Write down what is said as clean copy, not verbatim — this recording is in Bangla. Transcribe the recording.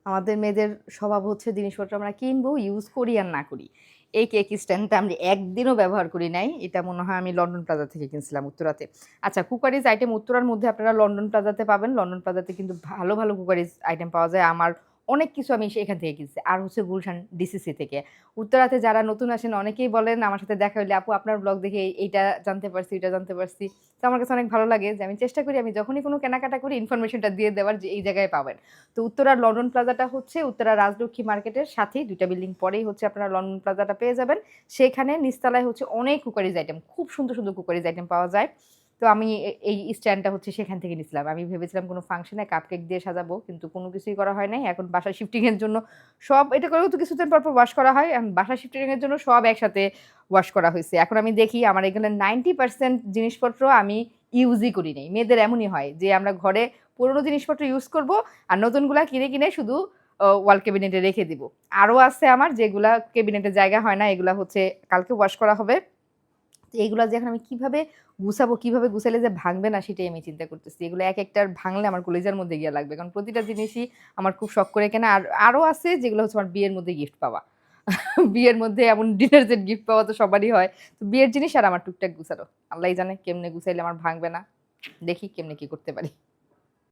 আমাদের মেয়েদের স্বভাব হচ্ছে জিনিসপত্র আমরা কিনবো, ইউজ করি আর না করি। এই কেক স্ট্যান্ডটা আমি একদিনও ব্যবহার করি নাই। এটা মনে হয় আমি লন্ডন প্লাজা থেকে কিনছিলাম উত্তরাতে। আচ্ছা, কুকারিজ আইটেম উত্তরার মধ্যে আপনারা লন্ডন প্লাজাতে পাবেন। লন্ডন প্লাজাতে কিন্তু ভালো, ভালো কুকারিজ আইটেম পাওয়া যায়। আমার অনেক কিছু আমি সেখান থেকে কিনছি। আর হচ্ছে গুলশান ডিসিসি থেকে। উত্তরাতে যারা নতুন আসেন অনেকেই বলেন আমার সাথে দেখা হইলে, "আপু আপনার ব্লগ দেখে এইটা জানতে পারছি, ওইটা জানতে পারছি।" তো আমার কাছে অনেক ভালো লাগে যে আমি চেষ্টা করি আমি যখনই কোনো কেনাকাটা করি ইনফরমেশনটা দিয়ে দেওয়ার যে এই জায়গায় পাবেন। তো উত্তরার লন্ডন প্লাজাটা হচ্ছে উত্তরা রাজলক্ষ্মী মার্কেটের সাথেই ২ টা বিল্ডিং পরেই হচ্ছে আপনারা লন্ডন প্লাজাটা পেয়ে যাবেন। সেখানে নিচতলায় হচ্ছে অনেক কুকারিজ আইটেম, খুব সুন্দর, সুন্দর কুকারিজ আইটেম পাওয়া যায়। তো আমি এই স্ট্যান্ডটা হচ্ছে সেখান থেকে নিছিলাম। আমি ভেবেছিলাম কোনো ফাংশনে কাপকেক দিয়ে সাজাবো। কিন্তু কোনো কিছুই করা হয় নাই। এখন বাসা শিফটিং এর জন্য সব এটা করেও তো কিছুদিন পর, পর ওয়াশ করা হয়। বাসা শিফটিং এর জন্য সব একসাথে ওয়াশ করা হইছে। এখন আমি দেখি আমার এখানে 90% জিনিসপত্র আমি ইউজই করি নাই। মেয়েদের এমনই হয় যে আমরা ঘরে পুরনো জিনিসপত্র ইউজ করব আর নতুনগুলা কিনে, কিনে শুধু ওয়াল ক্যাবিনেটে রেখে দিব। আরো আছে আমার যেগুলা ক্যাবিনেটে জায়গা হয় না, এগুলা হচ্ছে কালকে ওয়াশ করা হবে। তো এগুলা যে এখন আমি কিভাবে গুছাবো, কিভাবে গুছাইলে যে ভাঙবে না সেটাই আমি চিন্তা করতেছি। এগুলো এক-একটার ভাঙলে আমার কলিজার মধ্যে গিয়া লাগবে। কারণ প্রতিটা জিনিসই আমার খুব শখ করে কেনা। আর আরো আছে যেগুলো হচ্ছে আমার বিয়ের মধ্যে গিফট পাওয়া। বিয়ের মধ্যে এমন ডিনার সেট গিফট পাওয়া তো সবারই হয়। তো বিয়ের জিনিস আর আমার টুকটাক গুছানো। আল্লাহই জানে কেমনে গুছাইলে আমার ভাঙবে না। দেখি কেমনে কি করতে পারি।